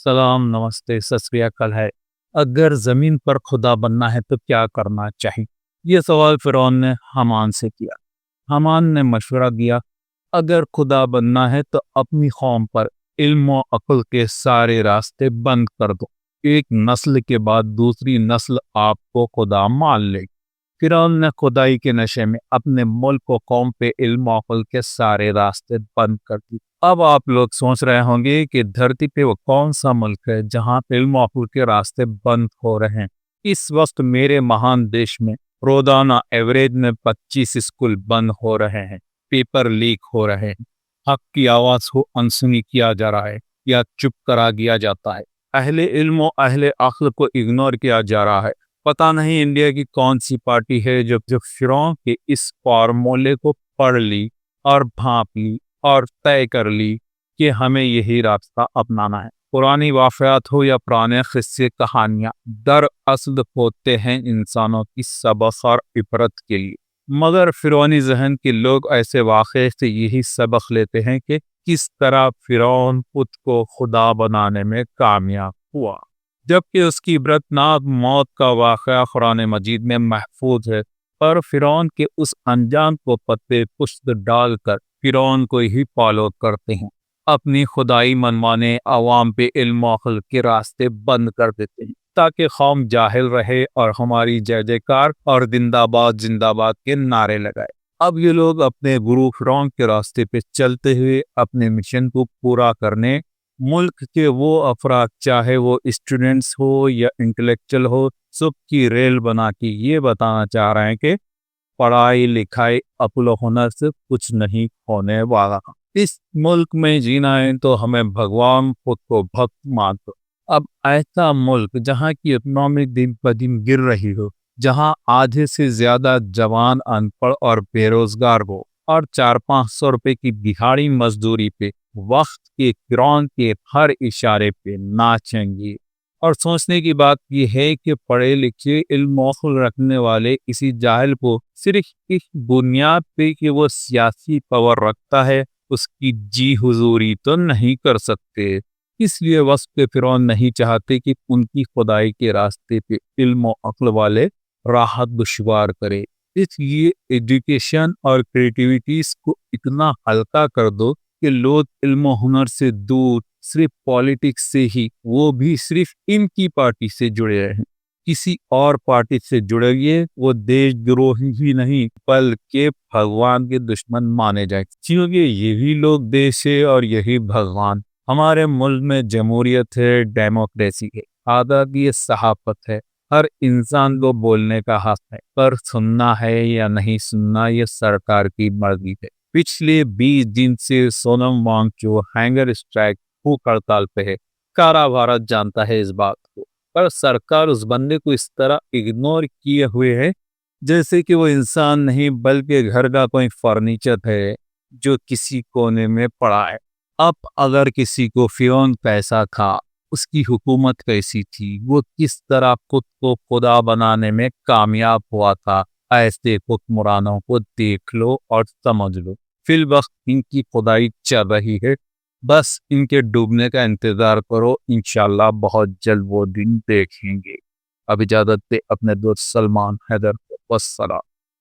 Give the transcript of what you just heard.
सलाम, नमस्ते, सत श्री अकाल है। अगर ज़मीन पर खुदा बनना है तो क्या करना चाहिए? ये सवाल फ़िरौन ने हामान से किया। हामान ने मशवरा दिया, अगर खुदा बनना है तो अपनी कौम पर इल्म और अक्ल के सारे रास्ते बंद कर दो। एक नस्ल के बाद दूसरी नस्ल आपको खुदा मान लेगी। फ़िरौन ने खुदाई के नशे में अपने मुल्क और कौम पे इल्म और अक्ल के सारे रास्ते बंद कर दिए। अब आप लोग सोच रहे होंगे कि धरती पे वो कौन सा मुल्क है जहां इल्म और अक्ल के रास्ते बंद हो रहे हैं। इस वक्त मेरे महान देश में रोजाना एवरेज में 25 स्कूल बंद हो रहे हैं, पेपर लीक हो रहे हैं, हक की आवाज को अनसुनी किया जा रहा है या चुप करा दिया जाता है, अहले इल्म और अहले अक्ल को इग्नोर किया जा रहा है। पता नहीं इंडिया की कौन सी पार्टी है जो फ़िरौन के इस फॉर्मूले को पढ़ ली और भांप ली और तय कर ली कि हमें यही रास्ता अपनाना है। पुरानी वाक़यात हो या पुराने किस्से कहानियाँ दरअसल होते हैं इंसानों की सबक और इबरत के लिए, मगर फ़िरौनी जहन के लोग ऐसे वाक़े से यही सबक लेते हैं कि किस तरह फ़िरौन खुद को खुदा बनाने में कामयाब हुआ, जबकि उसकी इबरतनाक मौत का वाक़या कुरान मजीद में महफूज है। पर फ़िरौन के उस अंजाम को पत्ते पुश्त डालकर फ़िरौन को ही फॉलो करते हैं, अपनी खुदाई मनमाने अवाम पे इल्म और अक्ल के रास्ते बंद कर देते हैं ताकि कौम जाहिल रहे और हमारी जय जयकार और जिंदाबाद जिंदाबाद के नारे लगाए। अब ये लोग अपने गुरु फ़िरौन के रास्ते पे चलते हुए अपने मिशन को पूरा करने मुल्क के वो अफराद, चाहे वो स्टूडेंट्स हो या इंटेलेक्चुअल हो, सबकी रेल बना के ये बताना चाह रहे हैं कि पढ़ाई लिखाई अक्ल हुनर से कुछ नहीं होने वाला। इस मुल्क में जीना है तो हमें भगवान खुद को भक्त मान दो। अब ऐसा मुल्क जहाँ की इकोनॉमी दिन ब दिन गिर रही हो, जहाँ आधे से ज्यादा जवान अनपढ़ और बेरोजगार हो और 400-500 रुपए की दिहाड़ी मजदूरी पे वक्त के फ़िरौन के हर इशारे पे नाचेंगे। और सोचने की बात यह है कि पढ़े लिखे इल्म और अक्ल रखने वाले किसी जाहिल को सिर्फ इस बुनियाद पे कि वो सियासी पावर रखता है उसकी जी हुजूरी तो नहीं कर सकते। इसलिए वक्त फ़िरौन नहीं चाहते कि उनकी खुदाई के रास्ते पे इल्म और अक्ल वाले राहत दुश्वार करे। इसलिए एजुकेशन और क्रिएटिविटीज को इतना हल्का कर दो कि लोग इल्म और हुनर से दूर सिर्फ पॉलिटिक्स से ही, वो भी सिर्फ इनकी पार्टी से जुड़े रहें। किसी और पार्टी से जुड़ेंगे वो देशद्रोही ही नहीं बल्कि भगवान के दुश्मन माने जाए, क्योंकि यही लोग देश है और यही भगवान। हमारे मुल्क में जमहूरियत है, डेमोक्रेसी है, आज़ादी है, सहाफत है, हर इंसान को बोलने का हक है, पर सुनना है या नहीं सुनना ये सरकार की मर्जी है। पिछले 20 दिन से सोनम वांगचुक हैंगर स्ट्राइक भूख हड़ताल पे है। सारा भारत जानता है इस बात को, पर सरकार उस बंदे को इस तरह इग्नोर किए हुए है जैसे कि वो इंसान नहीं बल्कि घर का कोई फर्नीचर है जो किसी कोने में पड़ा है। अब अगर किसी को फ़िरौन पैसा था, उसकी हुकूमत कैसी थी, वो किस तरह खुद को खुदा बनाने में कामयाब हुआ था, ऐसे हुक्मरानों को देख लो और समझ लो। फिल वक्त इनकी खुदाई चल रही है, बस इनके डूबने का इंतजार करो, इंशाल्लाह बहुत जल्द वो दिन देखेंगे। अब इजाजत दे अपने दोस्त सलमान हैदर को। वस्सलाम।